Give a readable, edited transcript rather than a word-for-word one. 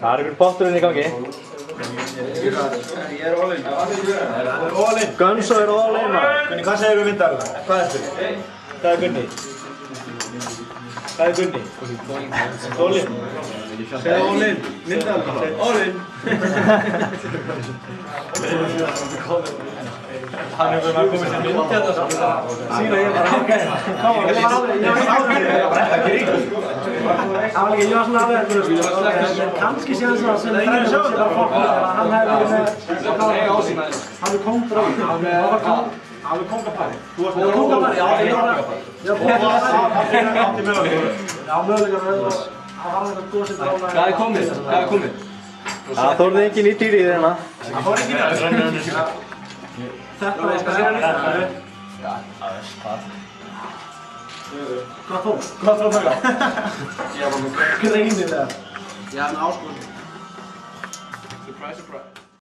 Það er einhvern potturinn í gangi. Ég er all in. All in. Gunso er all in. Gunni, hvað segir við myndaðalega? Hvað er þetta? Hvað er Gunni? Hvað er Gunni? All in. Segð all in. Myndaðalega. All in. Hann hefur bara komið sér mynd hérna svo. Síðan ég bara, ok. Koma, ég var bara ekki rík. Það var líka, ég var svona alveg, kannski séðan svona sem það er bara fólk að hann hefði verið með hann er kóngdröð, hann er kóngapari. Þú varst með kóngapari? Já, ég var það. Ég var átti möguleika. Já, möguleika með það. Það var eitthvað góðsinn drána. Hvað er komið? Hvað er komið? Það þorði enginn í týrið hérna. Það fór enginn í það. Þetta er sko sér líka. Já, það er spart. Hvað þó? Hvað þó mögulega? Ég var með greinilega. Ég hafði með áskorun. Surprise, surprise.